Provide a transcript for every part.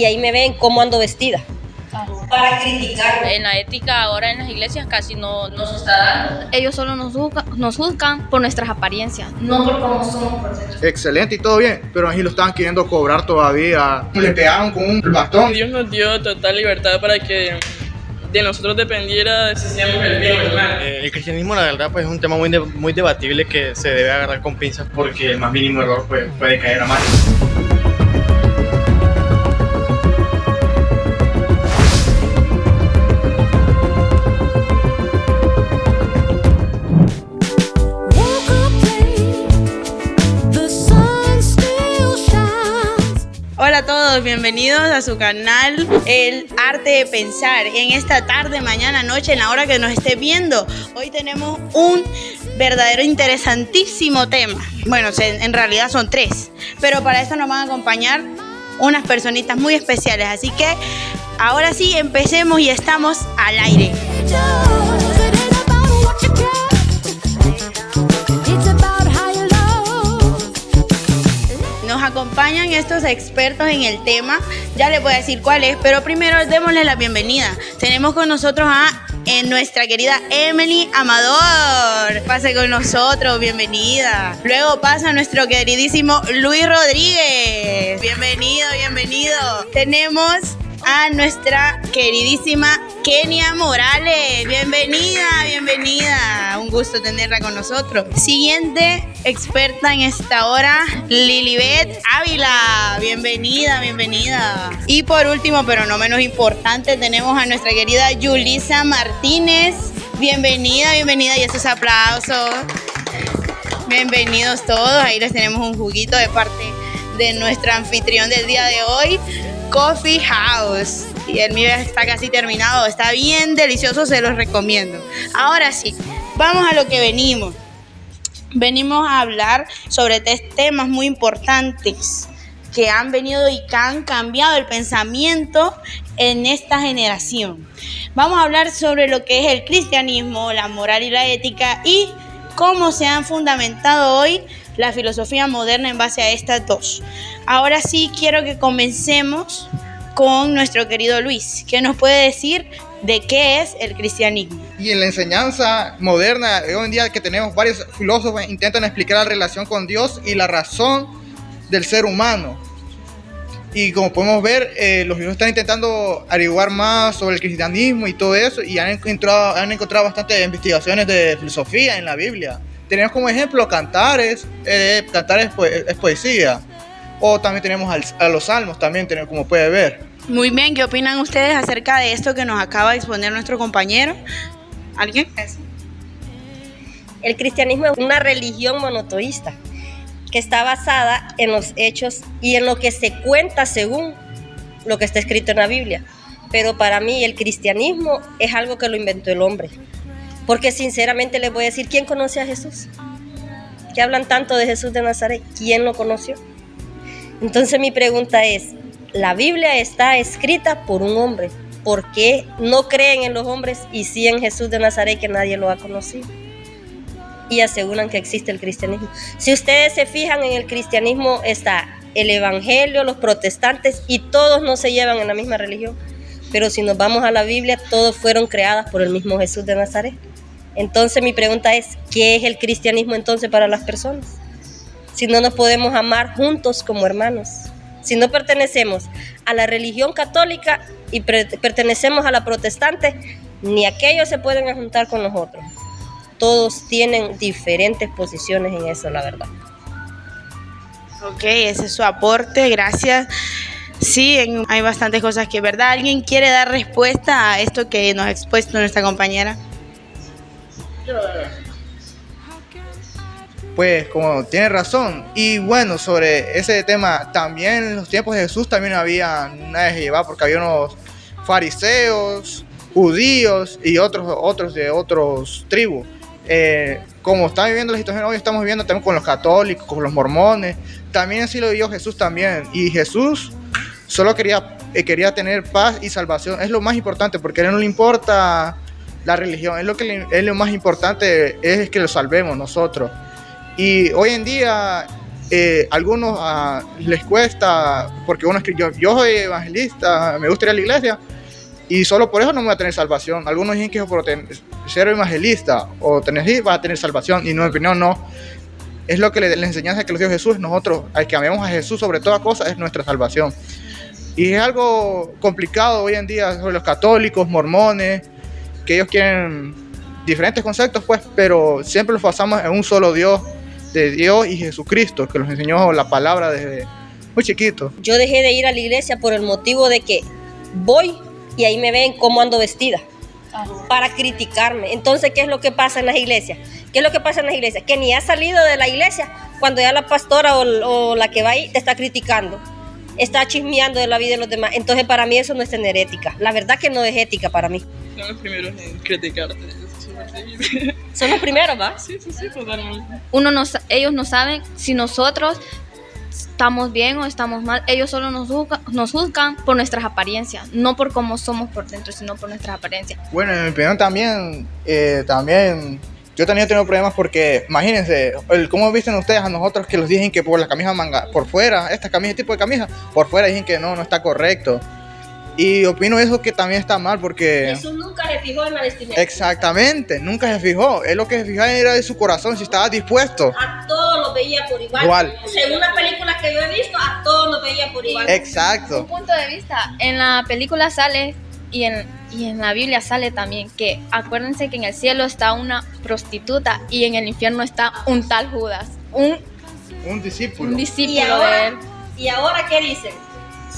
y ahí me ven cómo ando vestida. Para criticar. En la ética ahora en las iglesias casi no se está dando. Ellos solo nos juzgan por nuestras apariencias, no por cómo somos por dentro. Excelente y todo bien, pero ahí lo estaban queriendo cobrar todavía. Le pegaron con un bastón. Dios nos dio total libertad para que de nosotros dependiera si hacíamos el bien o el mal. El cristianismo, la verdad, pues es un tema muy debatible que se debe agarrar con pinzas porque el más mínimo error puede caer a mal. Hola a todos, bienvenidos a su canal El Arte de Pensar. En esta tarde, mañana, noche, en la hora que nos esté viendo, hoy tenemos un verdadero interesantísimo tema. Bueno, en realidad son 3, pero para esto nos van a acompañar unas personitas muy especiales. Así que ahora sí, empecemos y estamos al aire. Nos acompañan estos expertos en el tema, ya les voy a decir cuál es, pero primero démosle la bienvenida. Tenemos con nosotros a nuestra querida Emily Amador. Pase con nosotros, bienvenida. Luego pasa nuestro queridísimo Luis Rodríguez. Bienvenido. Tenemos a nuestra queridísima Kenia Morales. Bienvenida. Un gusto tenerla con nosotros. Siguiente experta en esta hora, Lilibet Ávila. Bienvenida. Y por último, pero no menos importante, tenemos a nuestra querida Yulisa Martínez. Bienvenida y esos aplausos. Bienvenidos todos. Ahí les tenemos un juguito de parte de nuestro anfitrión del día de hoy, Coffee House. Y el mío está casi terminado, está bien delicioso, se los recomiendo. Ahora sí, vamos a lo que venimos. Venimos a hablar sobre 3 temas muy importantes que han venido y que han cambiado el pensamiento en esta generación. Vamos a hablar sobre lo que es el cristianismo, la moral y la ética y cómo se han fundamentado hoy la filosofía moderna en base a estas 2. Ahora sí quiero que comencemos con nuestro querido Luis, que nos puede decir de qué es el cristianismo. Y en la enseñanza moderna, hoy en día que tenemos varios filósofos intentan explicar la relación con Dios y la razón del ser humano. Y como podemos ver, los filósofos están intentando averiguar más sobre el cristianismo y todo eso, y han encontrado bastantes investigaciones de filosofía en la Biblia. Tenemos como ejemplo Cantares. Cantares es poesía. O también tenemos a los salmos, también como puede ver. Muy bien, ¿qué opinan ustedes acerca de esto que nos acaba de exponer nuestro compañero? ¿Alguien? El cristianismo es una religión monoteísta que está basada en los hechos y en lo que se cuenta según lo que está escrito en la Biblia. Pero para mí el cristianismo es algo que lo inventó el hombre. Porque sinceramente les voy a decir, ¿quién conoce a Jesús? ¿Qué hablan tanto de Jesús de Nazaret? ¿Quién lo conoció? Entonces mi pregunta es, la Biblia está escrita por un hombre. ¿Por qué no creen en los hombres y sí en Jesús de Nazaret que nadie lo ha conocido? Y aseguran que existe el cristianismo. Si ustedes se fijan, en el cristianismo está el evangelio, los protestantes, y todos no se llevan en la misma religión. Pero si nos vamos a la Biblia, todos fueron creados por el mismo Jesús de Nazaret. Entonces mi pregunta es, ¿qué es el cristianismo entonces para las personas? Si no nos podemos amar juntos como hermanos, si no pertenecemos a la religión católica y pertenecemos a la protestante, ni aquellos se pueden juntar con nosotros. Todos tienen diferentes posiciones en eso, la verdad. Ok, ese es su aporte, gracias. Sí, hay bastantes cosas que es verdad. ¿Alguien quiere dar respuesta a esto que nos ha expuesto nuestra compañera? Pues como tiene razón. Y bueno, sobre ese tema, también en los tiempos de Jesús también había nadie que llevaba, porque había unos fariseos, judíos y otros de otros tribus. Como está viviendo la situación hoy, estamos viviendo también con los católicos, con los mormones. También así lo vivió Jesús también. Y Jesús solo quería tener paz y salvación. Es lo más importante, porque a él no le importa la religión. Es lo más importante es que lo salvemos nosotros. Y hoy en día algunos les cuesta, porque yo soy evangelista, me gusta ir a la iglesia, y solo por eso no me va a tener salvación. Algunos dicen que por ser evangelista o tener va a tener salvación, y en mi opinión no. Es lo que la enseñanza que nos dio Jesús. Nosotros, al que amemos a Jesús sobre toda cosa, es nuestra salvación. Y es algo complicado hoy en día sobre los católicos, mormones, que ellos quieren diferentes conceptos, pues, pero siempre los basamos en un solo Dios, de Dios y Jesucristo, que nos enseñó la palabra desde muy chiquito. Yo dejé de ir a la iglesia por el motivo de que voy y ahí me ven cómo ando vestida, para criticarme. Entonces, ¿qué es lo que pasa en las iglesias? ¿Qué es lo que pasa en las iglesias? Que ni has salido de la iglesia cuando ya la pastora o la que va ahí te está criticando, está chismeando de la vida de los demás. Entonces, para mí eso no es tener ética. La verdad que no es ética para mí. Son los primeros en criticarte. Son los primeros, ¿va? Sí, totalmente. Ellos no saben si nosotros estamos bien o estamos mal. Ellos solo nos juzgan por nuestras apariencias, no por cómo somos por dentro, sino por nuestras apariencias. Bueno, en mi opinión también yo también he tenido problemas porque, imagínense, ¿cómo visten ustedes a nosotros que los dicen que por la camisa manga, por fuera, este tipo de camisa, por fuera dicen que no está correcto? Y opino eso que también está mal porque... Jesús nunca se fijó en la vestimenta. Exactamente, nunca se fijó. Él lo que se fijaba era de su corazón, si estaba dispuesto. A todos los veía por igual. Según las películas que yo he visto, a todos los veía por igual. Exacto. Un punto de vista, en la película sale y en la Biblia sale también que acuérdense que en el cielo está una prostituta y en el infierno está un tal Judas, un discípulo. Un discípulo de él. ¿Y ahora qué dicen?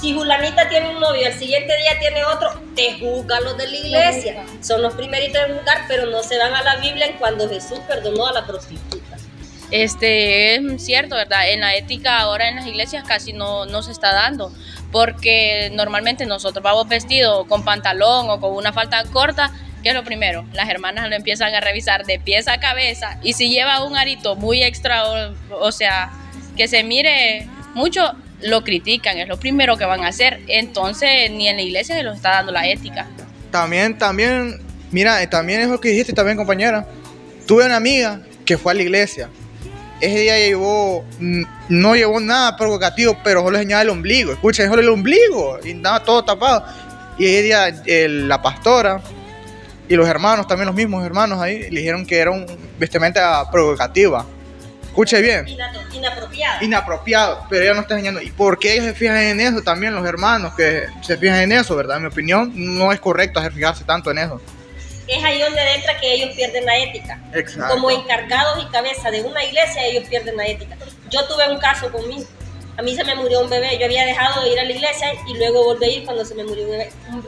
Si Julanita tiene un novio, al siguiente día tiene otro, te juzgan los de la iglesia. Son los primeritos en juzgar, pero no se van a la Biblia en cuando Jesús perdonó a la prostituta. Es cierto, ¿verdad? En la ética ahora en las iglesias casi no se está dando, porque normalmente nosotros vamos vestidos con pantalón o con una falda corta. ¿Qué es lo primero? Las hermanas lo empiezan a revisar de pies a cabeza, y si lleva un arito muy extra, o sea, que se mire mucho, lo critican, es lo primero que van a hacer. Entonces ni en la iglesia se los está dando la ética. También, mira, también es lo que dijiste también, compañera. Tuve una amiga que fue a la iglesia. Ese día no llevó nada provocativo, pero solo enseñaba el ombligo. Escucha, solo el ombligo y nada, todo tapado. Y ese día la pastora y los hermanos, también los mismos hermanos ahí, le dijeron que era una vestimenta provocativa. Escuche bien. Inapropiado, pero ella no está enseñando. ¿Y por qué ellos se fijan en eso? También los hermanos que se fijan en eso, ¿verdad? En mi opinión, no es correcto fijarse tanto en eso. Es ahí donde entra que ellos pierden la ética. Exacto. Como encargados y cabeza de una iglesia, ellos pierden la ética. Yo tuve un caso conmigo. A mí se me murió un bebé. Yo había dejado de ir a la iglesia y luego volví a ir cuando se me murió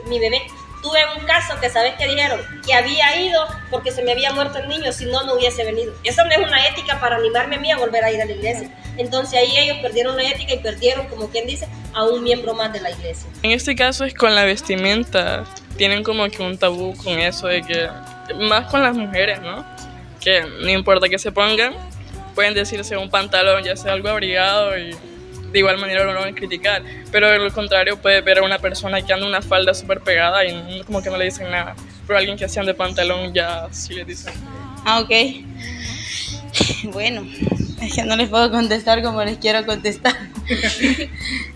mi bebé. Tuve un caso que, ¿sabes qué dijeron? Que había ido porque se me había muerto el niño, si no hubiese venido. Eso no es una ética para animarme a mí a volver a ir a la iglesia. Entonces ahí ellos perdieron la ética y perdieron, como quien dice, a un miembro más de la iglesia. En este caso es con la vestimenta. Tienen como que un tabú con eso de que, más con las mujeres, ¿no? Que no importa que se pongan, pueden decirse un pantalón, ya sea algo abrigado, y de igual manera lo van a criticar. Pero de lo contrario, puede ver a una persona que anda una falda súper pegada y como que no le dicen nada. Pero a alguien que hacían de pantalón ya sí le dicen. Ok. Bueno, es que no les puedo contestar como les quiero contestar.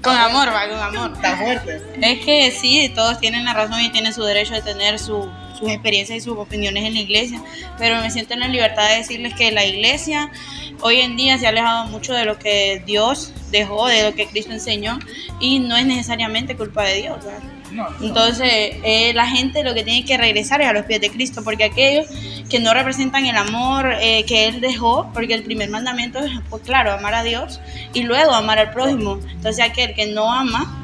Con amor, con amor. Está fuerte. Es que sí, todos tienen la razón y tienen su derecho de tener sus experiencias y sus opiniones en la iglesia, pero me siento en la libertad de decirles que la iglesia hoy en día se ha alejado mucho de lo que Dios dejó, de lo que Cristo enseñó, y no es necesariamente culpa de Dios, ¿verdad? No. Entonces la gente lo que tiene que regresar es a los pies de Cristo, porque aquellos que no representan el amor que Él dejó, porque el primer mandamiento es, pues claro, amar a Dios y luego amar al prójimo. Entonces aquel que no ama,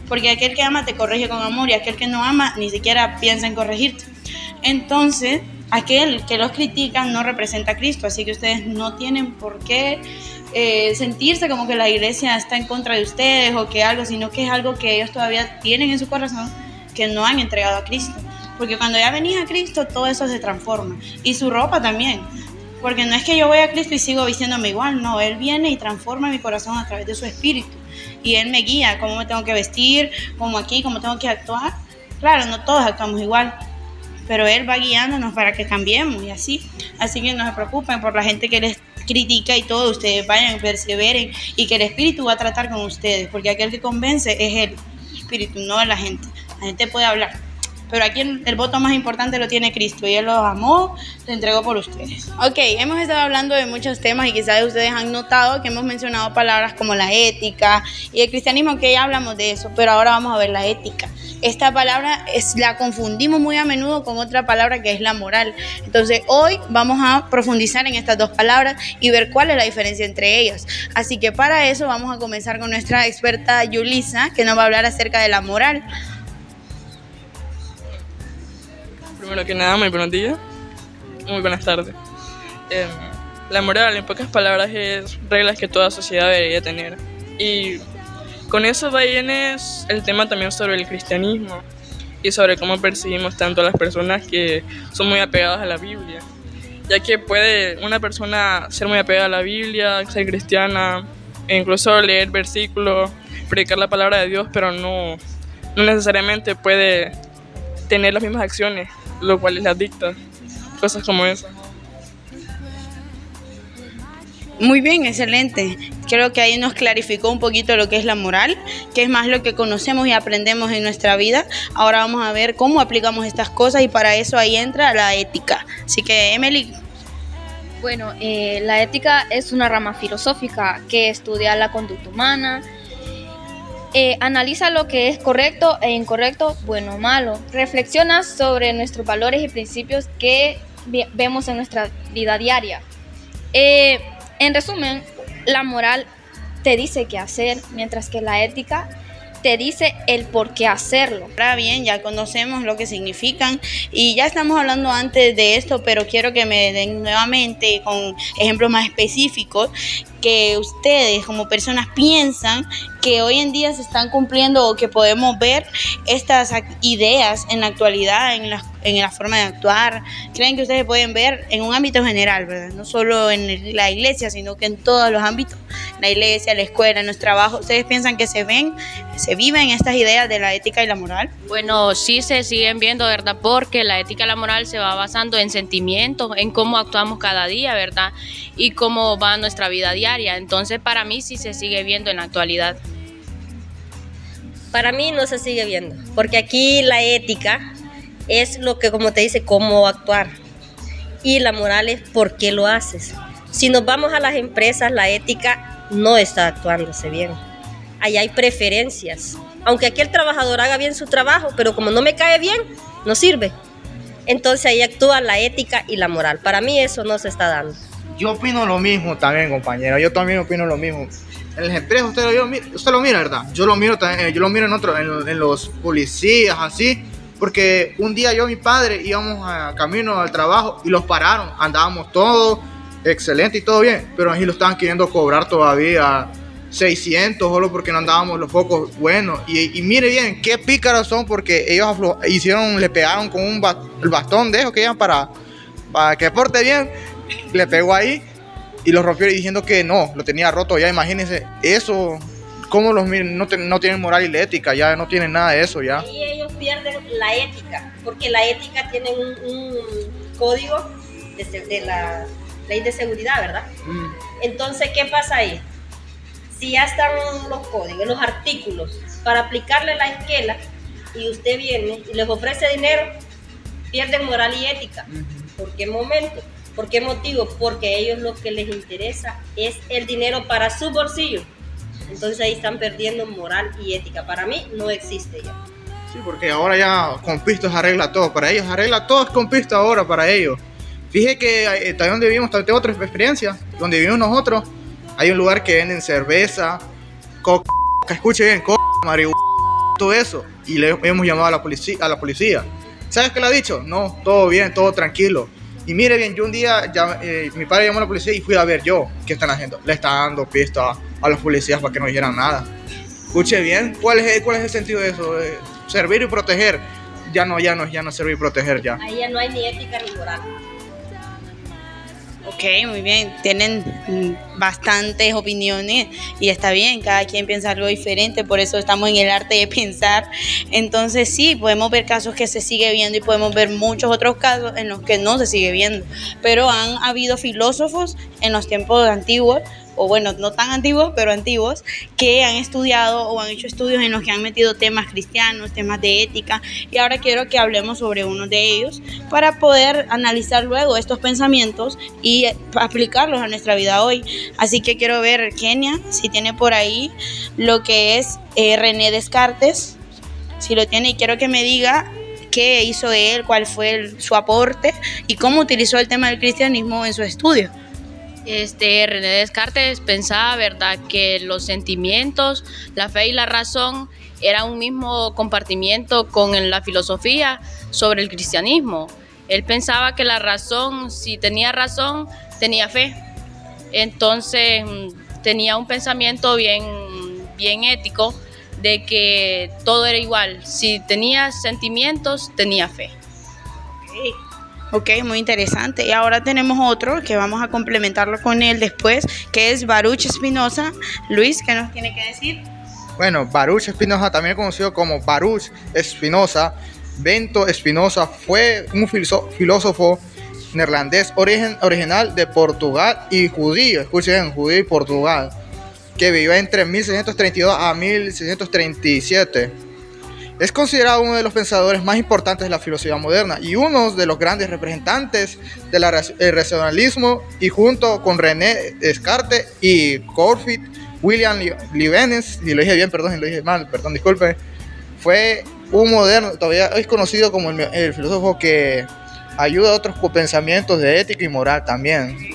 porque aquel que ama te corrige con amor, y aquel que no ama ni siquiera piensa en corregirte. Entonces aquel que los critica no representa a Cristo, así que ustedes no tienen por qué sentirse como que la iglesia está en contra de ustedes o que algo, sino que es algo que ellos todavía tienen en su corazón, que no han entregado a Cristo, porque cuando ya venís a Cristo todo eso se transforma, y su ropa también, porque no es que yo voy a Cristo y sigo vistiéndome igual, no, Él viene y transforma mi corazón a través de su espíritu, y Él me guía cómo me tengo que vestir, cómo tengo que actuar. Claro, no todos actuamos igual, pero Él va guiándonos para que cambiemos y así que no se preocupen por la gente que les crítica y todo, ustedes vayan, perseveren y que el Espíritu va a tratar con ustedes, porque aquel que convence es el Espíritu, no la gente. La gente puede hablar, pero aquí el voto más importante lo tiene Cristo y Él los amó, lo entregó por ustedes. Ok, hemos estado hablando de muchos temas y quizás ustedes han notado que hemos mencionado palabras como la ética y el cristianismo, que ya hablamos de eso, pero ahora vamos a ver la ética. Esta palabra la confundimos muy a menudo con otra palabra que es la moral. Entonces hoy vamos a profundizar en estas dos palabras y ver cuál es la diferencia entre ellas. Así que para eso vamos a comenzar con nuestra experta Yulisa, que nos va a hablar acerca de la moral. Primero que nada, muy buenos días, muy buenas tardes. La moral, en pocas palabras, es reglas que toda sociedad debería tener. Y con eso viene el tema también sobre el cristianismo y sobre cómo percibimos tanto a las personas que son muy apegadas a la Biblia. Ya que puede una persona ser muy apegada a la Biblia, ser cristiana, e incluso leer versículos, predicar la palabra de Dios, pero no necesariamente puede tener las mismas acciones, lo cual les las dicta, cosas como esas. Muy bien, excelente. Creo que ahí nos clarificó un poquito lo que es la moral, que es más lo que conocemos y aprendemos en nuestra vida. Ahora vamos a ver cómo aplicamos estas cosas y para eso ahí entra la ética. Así que, Emily. Bueno, la ética es una rama filosófica que estudia la conducta humana, analiza lo que es correcto e incorrecto, bueno o malo, reflexiona sobre nuestros valores y principios que vemos en nuestra vida diaria. En resumen, la moral te dice qué hacer, mientras que la ética te dice el por qué hacerlo. Ahora bien, ya conocemos lo que significan y ya estamos hablando antes de esto, pero quiero que me den nuevamente con ejemplos más específicos que ustedes como personas piensan que hoy en día se están cumpliendo o que podemos ver estas ideas en la actualidad, en la forma de actuar. Creen que ustedes pueden ver en un ámbito general, ¿verdad? No solo en la iglesia, sino que en todos los ámbitos, la iglesia, la escuela, en los trabajos. ¿Ustedes piensan que se viven estas ideas de la ética y la moral? Bueno, sí se siguen viendo, ¿verdad? Porque la ética y la moral se va basando en sentimientos, en cómo actuamos cada día, ¿verdad? Y cómo va nuestra vida diaria. Entonces, para mí sí se sigue viendo en la actualidad. Para mí no se sigue viendo, porque aquí la ética es lo que, como te dice, cómo actuar. Y la moral es por qué lo haces. Si nos vamos a las empresas, la ética no está actuándose bien. Allá hay preferencias. Aunque aquí el trabajador haga bien su trabajo, pero como no me cae bien, no sirve. Entonces ahí actúa la ética y la moral. Para mí eso no se está dando. Yo opino lo mismo también, compañero. Yo también opino lo mismo. En las empresas usted lo mira, ¿verdad? Yo lo miro también, yo lo miro en los policías, así. Porque un día yo y mi padre íbamos a camino al trabajo y los pararon. Andábamos todos excelente y todo bien, pero ahí lo estaban queriendo cobrar todavía 600 solo porque no andábamos los focos buenos. Y mire bien, qué pícaros son, porque ellos le pegaron con el bastón de esos que llevan para que porte bien. Le pegó ahí y lo rompió diciendo que no, lo tenía roto. Ya imagínense eso, cómo los miren, no tienen moral y la ética, ya no tienen nada de eso ya. Y ellos pierden la ética, porque la ética tiene un código de la ley de seguridad, ¿verdad? Entonces, ¿qué pasa ahí? Si ya están los códigos, los artículos, para aplicarle la esquela, y usted viene y les ofrece dinero, pierden moral y ética. ¿Por qué momento? ¿Por qué motivo? Porque a ellos lo que les interesa es el dinero para su bolsillo. Entonces ahí están perdiendo moral y ética. Para mí no existe ya. Sí, porque ahora ya con pisto se arregla todo. Para ellos arregla todo es con pisto ahora para ellos. Fíjese que también donde vivimos, también tengo otra experiencia. Donde vivimos nosotros, hay un lugar que venden cerveza, coca, escuche bien, coca, marihuana, todo eso. Y le hemos llamado a la policía. ¿Sabes qué le ha dicho? No, todo bien, todo tranquilo. Y mire bien, yo un día, mi padre llamó a la policía y fui a ver yo qué están haciendo. Le están dando pisto a los policías para que no dijeran nada. Escuche bien, ¿cuál es el sentido de eso? Servir y proteger. Ya no servir y proteger ya. Ahí ya no hay ni ética ni moral. Ok, muy bien. Tienen bastantes opiniones y está bien, cada quien piensa algo diferente, por eso estamos en el arte de pensar. Entonces sí, podemos ver casos que se sigue viendo y podemos ver muchos otros casos en los que no se sigue viendo. Pero han habido filósofos en los tiempos antiguos, o bueno, no tan antiguos, pero antiguos, que han estudiado o han hecho estudios en los que han metido temas cristianos, temas de ética, y ahora quiero que hablemos sobre uno de ellos para poder analizar luego estos pensamientos y aplicarlos a nuestra vida hoy. Así que quiero ver, Kenia, si tiene por ahí lo que es René Descartes, si lo tiene, y quiero que me diga qué hizo él, cuál fue su aporte y cómo utilizó el tema del cristianismo en su estudio. René Descartes pensaba, ¿verdad?, que los sentimientos, la fe y la razón eran un mismo compartimiento con la filosofía sobre el cristianismo. Él pensaba que la razón, si tenía razón, tenía fe. Entonces tenía un pensamiento bien ético de que todo era igual. Si tenía sentimientos, tenía fe. Ok, muy interesante. Y ahora tenemos otro que vamos a complementarlo con él después, que es Baruch Spinoza. Luis, ¿qué nos tiene que decir? Bueno, Baruch Spinoza, también conocido como Baruch Spinoza, Bento Spinoza, fue un filósofo neerlandés original de Portugal y judío, escuchen, judío y Portugal, que vivió entre 1632 a 1637. Es considerado uno de los pensadores más importantes de la filosofía moderna y uno de los grandes representantes del racionalismo, y junto con René Descartes y Gottfried Wilhelm Leibniz, si lo dije bien, perdón, si lo dije mal, perdón, disculpe, fue un moderno, todavía es conocido como el filósofo que ayuda a otros pensamientos de ética y moral también.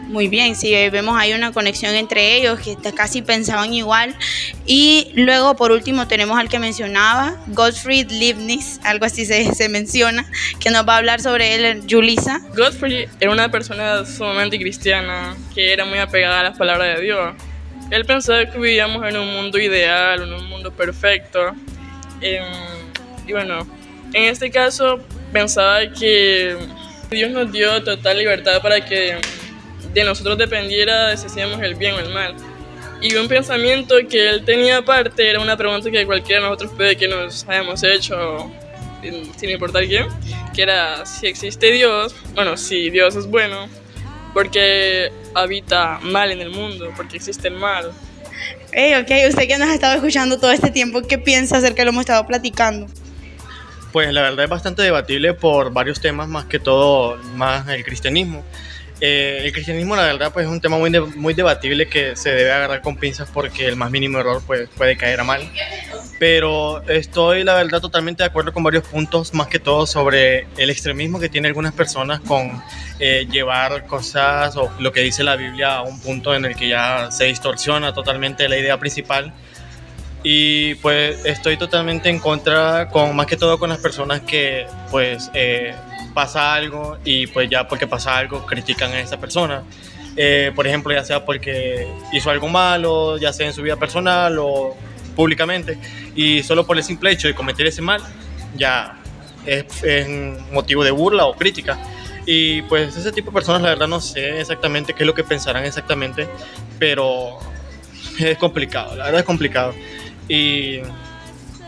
Muy bien, sí, vemos ahí una conexión entre ellos, que casi pensaban igual. Y luego, por último, tenemos al que mencionaba, Gottfried Leibniz, algo así se menciona, que nos va a hablar sobre él, Julissa. Gottfried era una persona sumamente cristiana, que era muy apegada a las palabras de Dios. Él pensaba que vivíamos en un mundo ideal, en un mundo perfecto. Y bueno, en este caso pensaba que Dios nos dio total libertad para que de nosotros dependiera de si hacíamos el bien o el mal. Y un pensamiento que él tenía aparte era una pregunta que cualquiera de nosotros puede que nos hayamos hecho, sin importar quién, que era si existe Dios, bueno, si Dios es bueno, porque habita mal en el mundo, porque existe el mal. Ok, usted que nos ha estado escuchando todo este tiempo, ¿qué piensa acerca de lo que hemos estado platicando? Pues la verdad es bastante debatible por varios temas, más que todo, más el cristianismo. El cristianismo, la verdad, pues es un tema muy debatible que se debe agarrar con pinzas porque el más mínimo error pues, puede caer a mal. Pero estoy, la verdad, totalmente de acuerdo con varios puntos, más que todo sobre el extremismo que tienen algunas personas con llevar cosas o lo que dice la Biblia a un punto en el que ya se distorsiona totalmente la idea principal. Y pues estoy totalmente en contra, más que todo con las personas que pues pasa algo y pues ya porque pasa algo critican a esa persona. Por ejemplo, ya sea porque hizo algo malo, ya sea en su vida personal o públicamente, y solo por el simple hecho de cometer ese mal ya es motivo de burla o crítica. Y pues ese tipo de personas, la verdad no sé exactamente qué es lo que pensarán exactamente, pero es complicado, la verdad es complicado. Y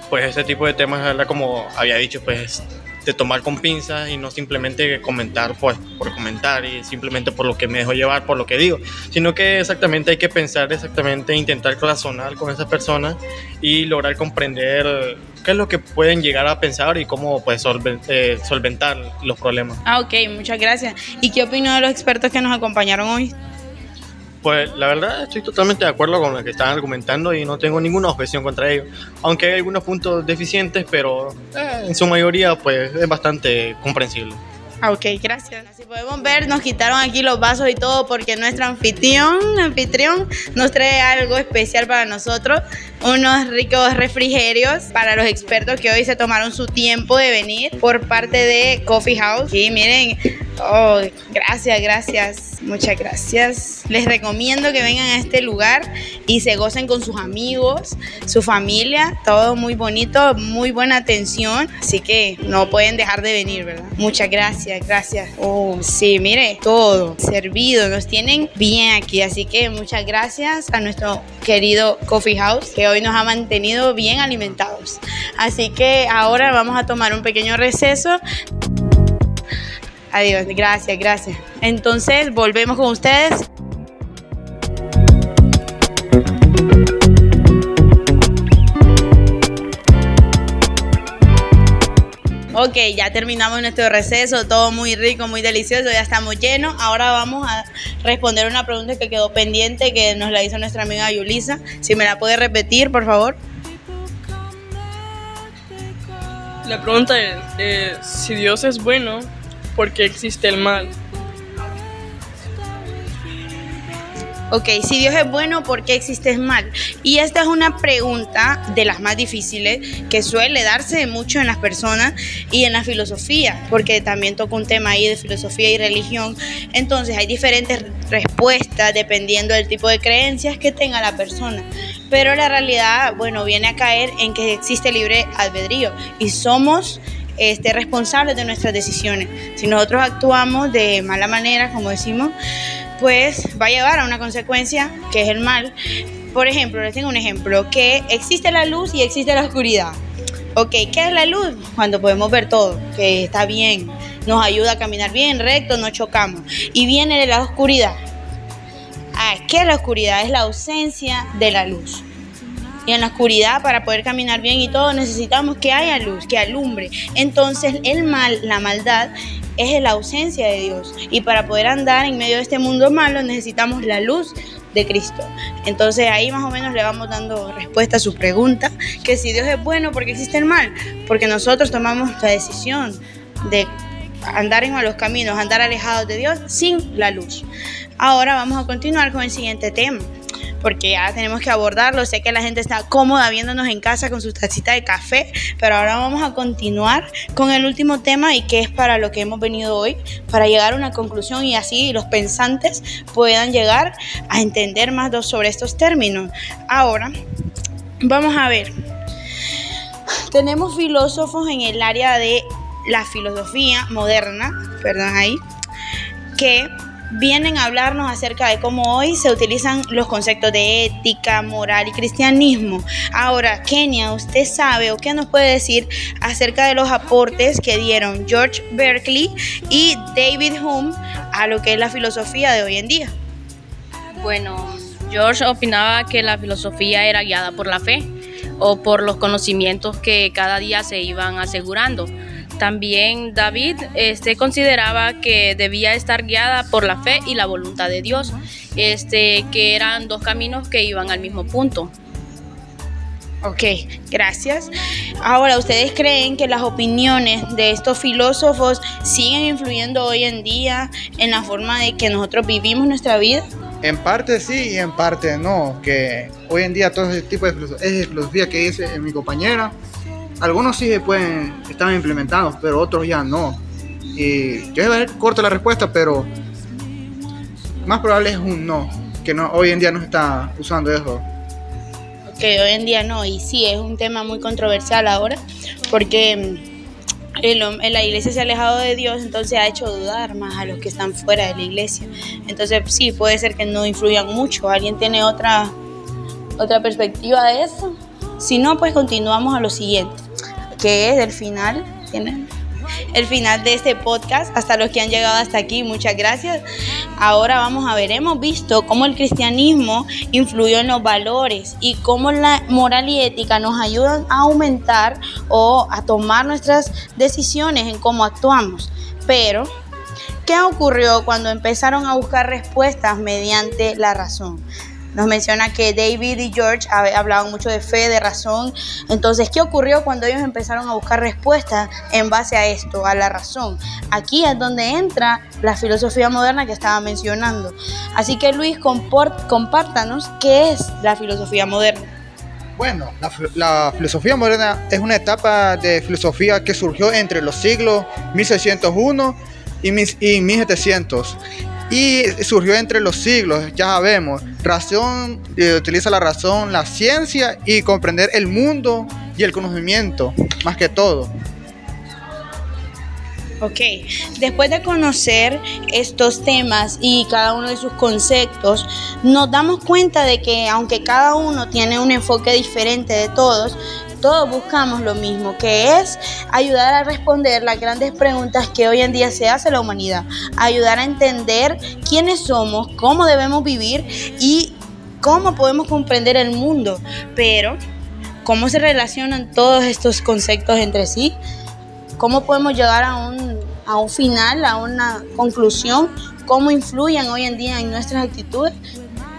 pues ese tipo de temas, la verdad, como había dicho, pues de tomar con pinzas y no simplemente comentar pues por comentar y simplemente por lo que me dejo llevar, por lo que digo, sino que exactamente hay que pensar, exactamente intentar razonar con esas personas y lograr comprender qué es lo que pueden llegar a pensar y cómo pues solventar los problemas. Ok, muchas gracias. ¿Y qué opinión de los expertos que nos acompañaron hoy? Pues la verdad estoy totalmente de acuerdo con lo que están argumentando y no tengo ninguna objeción contra ellos, aunque hay algunos puntos deficientes, pero en su mayoría pues es bastante comprensible. Ok, gracias. Si podemos ver, nos quitaron aquí los vasos y todo porque nuestro anfitrión nos trae algo especial para nosotros, unos ricos refrigerios para los expertos que hoy se tomaron su tiempo de venir por parte de Coffee House. Y miren, Oh, gracias, muchas gracias. Les recomiendo que vengan a este lugar y se gocen con sus amigos, su familia, todo muy bonito, muy buena atención, así que no pueden dejar de venir, ¿verdad? Muchas gracias. Oh, sí, mire, todo servido, nos tienen bien aquí, así que muchas gracias a nuestro querido Coffee House, que hoy nos ha mantenido bien alimentados. Así que ahora vamos a tomar un pequeño receso. Adiós, gracias. Entonces, volvemos con ustedes. Ok, ya terminamos nuestro receso, todo muy rico, muy delicioso, ya estamos llenos. Ahora vamos a responder una pregunta que quedó pendiente, que nos la hizo nuestra amiga Yulisa. Si me la puede repetir, por favor. La pregunta es, si Dios es bueno, ¿por qué existe el mal? Ok, si Dios es bueno, ¿por qué existe el mal? Y esta es una pregunta de las más difíciles que suele darse mucho en las personas y en la filosofía, porque también toca un tema ahí de filosofía y religión. Entonces hay diferentes respuestas dependiendo del tipo de creencias que tenga la persona. Pero la realidad, bueno, viene a caer en que existe libre albedrío y somos responsables de nuestras decisiones. Si nosotros actuamos de mala manera, como decimos, pues va a llevar a una consecuencia que es el mal. Por ejemplo, les tengo un ejemplo, que existe la luz y existe la oscuridad. Ok, ¿qué es la luz? Cuando podemos ver todo, que está bien, nos ayuda a caminar bien, recto, no chocamos. Y viene de la oscuridad. ¿Qué es la oscuridad? Es la ausencia de la luz. Y en la oscuridad, para poder caminar bien y todo, necesitamos que haya luz, que alumbre. Entonces, el mal, la maldad, es la ausencia de Dios. Y para poder andar en medio de este mundo malo, necesitamos la luz de Cristo. Entonces, ahí más o menos le vamos dando respuesta a su pregunta, que si Dios es bueno, ¿por qué existe el mal? Porque nosotros tomamos la decisión de andar en malos caminos, andar alejados de Dios sin la luz. Ahora vamos a continuar con el siguiente tema, porque ya tenemos que abordarlo. Sé que la gente está cómoda viéndonos en casa con su tacita de café, pero ahora vamos a continuar con el último tema, y que es para lo que hemos venido hoy, para llegar a una conclusión y así los pensantes puedan llegar a entender más sobre estos términos. Ahora vamos a ver, tenemos filósofos en el área de la filosofía moderna, que vienen a hablarnos acerca de cómo hoy se utilizan los conceptos de ética, moral y cristianismo. Ahora, Kenia, ¿usted sabe o qué nos puede decir acerca de los aportes que dieron George Berkeley y David Hume a lo que es la filosofía de hoy en día? Bueno, George opinaba que la filosofía era guiada por la fe o por los conocimientos que cada día se iban asegurando. También David consideraba que debía estar guiada por la fe y la voluntad de Dios, que eran dos caminos que iban al mismo punto. Ok, gracias. Ahora, ¿ustedes creen que las opiniones de estos filósofos siguen influyendo hoy en día en la forma de que nosotros vivimos nuestra vida? En parte sí y en parte no, que hoy en día todo ese tipo de filosofía que dice mi compañera, algunos sí están implementados, pero otros ya no. Y yo voy a ver corto la respuesta, pero más probable es un no, que no, hoy en día no se está usando eso. Ok, hoy en día no, y sí, es un tema muy controversial ahora, porque la iglesia se ha alejado de Dios, entonces ha hecho dudar más a los que están fuera de la iglesia. Entonces sí, puede ser que no influyan mucho. ¿Alguien tiene otra perspectiva de eso? Si no, pues continuamos a lo siguiente, que es el final de este podcast. Hasta los que han llegado hasta aquí, muchas gracias. Ahora vamos a ver, hemos visto cómo el cristianismo influyó en los valores y cómo la moral y ética nos ayudan a aumentar o a tomar nuestras decisiones en cómo actuamos. Pero, ¿qué ocurrió cuando empezaron a buscar respuestas mediante la razón? Nos menciona que David y George hablaban mucho de fe, de razón. Entonces, ¿qué ocurrió cuando ellos empezaron a buscar respuestas en base a esto, a la razón? Aquí es donde entra la filosofía moderna que estaba mencionando. Así que, Luis, compártanos qué es la filosofía moderna. Bueno, la filosofía moderna es una etapa de filosofía que surgió entre los siglos 1601 y 1700. Y surgió entre los siglos, ya sabemos, utiliza la razón, la ciencia y comprender el mundo y el conocimiento, más que todo. Ok, después de conocer estos temas y cada uno de sus conceptos, nos damos cuenta de que aunque cada uno tiene un enfoque diferente de todos buscamos lo mismo, que es ayudar a responder las grandes preguntas que hoy en día se hace la humanidad, ayudar a entender quiénes somos, cómo debemos vivir y cómo podemos comprender el mundo, pero cómo se relacionan todos estos conceptos entre sí, cómo podemos llegar a un final, a una conclusión, cómo influyen hoy en día en nuestras actitudes.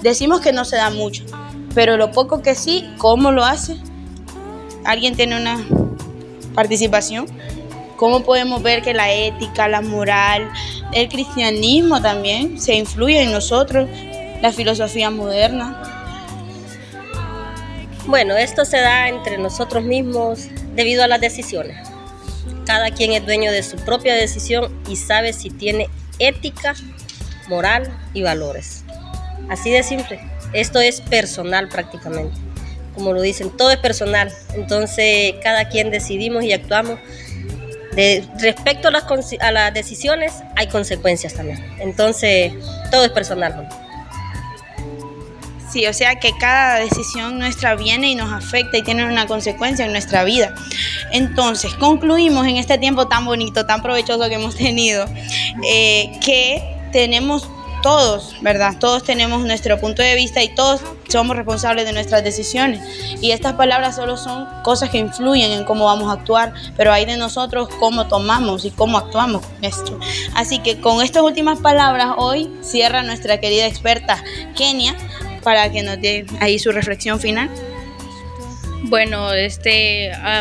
Decimos que no se da mucho, pero lo poco que sí, ¿cómo lo hace? ¿Alguien tiene una participación? ¿Cómo podemos ver que la ética, la moral, el cristianismo también se influye en nosotros, la filosofía moderna? Bueno, esto se da entre nosotros mismos debido a las decisiones. Cada quien es dueño de su propia decisión y sabe si tiene ética, moral y valores. Así de simple. Esto es personal prácticamente. Como lo dicen, todo es personal. Entonces, cada quien decidimos y actuamos. Respecto a las decisiones, hay consecuencias también. Entonces, todo es personal, ¿no? Sí, o sea que cada decisión nuestra viene y nos afecta y tiene una consecuencia en nuestra vida. Entonces, concluimos en este tiempo tan bonito, tan provechoso que hemos tenido, que tenemos todos, ¿verdad? Todos tenemos nuestro punto de vista y todos somos responsables de nuestras decisiones. Y estas palabras solo son cosas que influyen en cómo vamos a actuar, pero hay de nosotros cómo tomamos y cómo actuamos con esto. Así que con estas últimas palabras hoy cierra nuestra querida experta Kenia para que nos dé ahí su reflexión final. Bueno,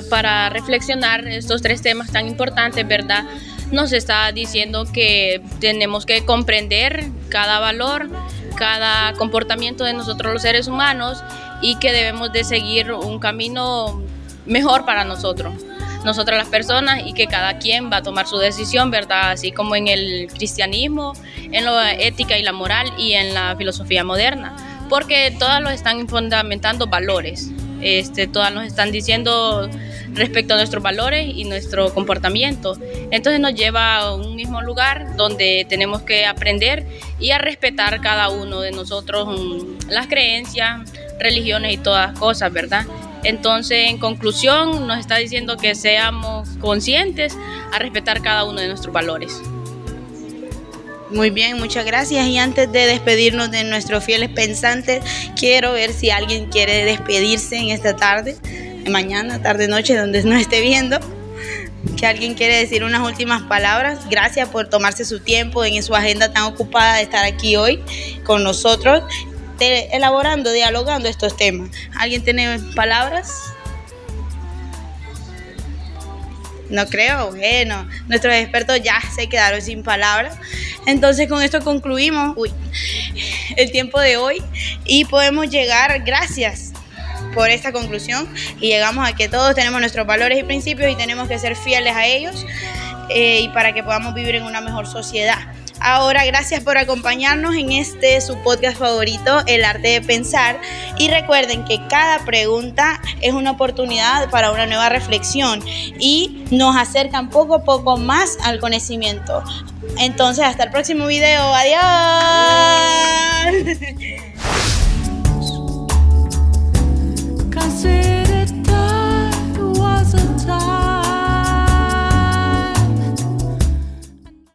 para reflexionar estos 3 temas tan importantes, ¿verdad? Nos está diciendo que tenemos que comprender cada valor, cada comportamiento de nosotros los seres humanos y que debemos de seguir un camino mejor para nosotras las personas, y que cada quien va a tomar su decisión, ¿verdad? Así como en el cristianismo, en la ética y la moral y en la filosofía moderna, porque todas los están fundamentando valores. Todas nos están diciendo respecto a nuestros valores y nuestro comportamiento. Entonces nos lleva a un mismo lugar donde tenemos que aprender y a respetar cada uno de nosotros las creencias, religiones y todas las cosas, ¿verdad? Entonces, en conclusión, nos está diciendo que seamos conscientes a respetar cada uno de nuestros valores. Muy bien, muchas gracias. Y antes de despedirnos de nuestros fieles pensantes, quiero ver si alguien quiere despedirse en esta tarde, mañana, tarde, noche, donde nos esté viendo. Que alguien quiere decir unas últimas palabras. Gracias por tomarse su tiempo en su agenda tan ocupada de estar aquí hoy con nosotros, elaborando, dialogando estos temas. ¿Alguien tiene palabras? No creo. Bueno, nuestros expertos ya se quedaron sin palabras. Entonces con esto concluimos el tiempo de hoy y podemos llegar, gracias por esta conclusión, y llegamos a que todos tenemos nuestros valores y principios y tenemos que ser fieles a ellos y para que podamos vivir en una mejor sociedad. Ahora, gracias por acompañarnos en su podcast favorito, El Arte de Pensar. Y recuerden que cada pregunta es una oportunidad para una nueva reflexión y nos acercan poco a poco más al conocimiento. Entonces, hasta el próximo video. ¡Adiós!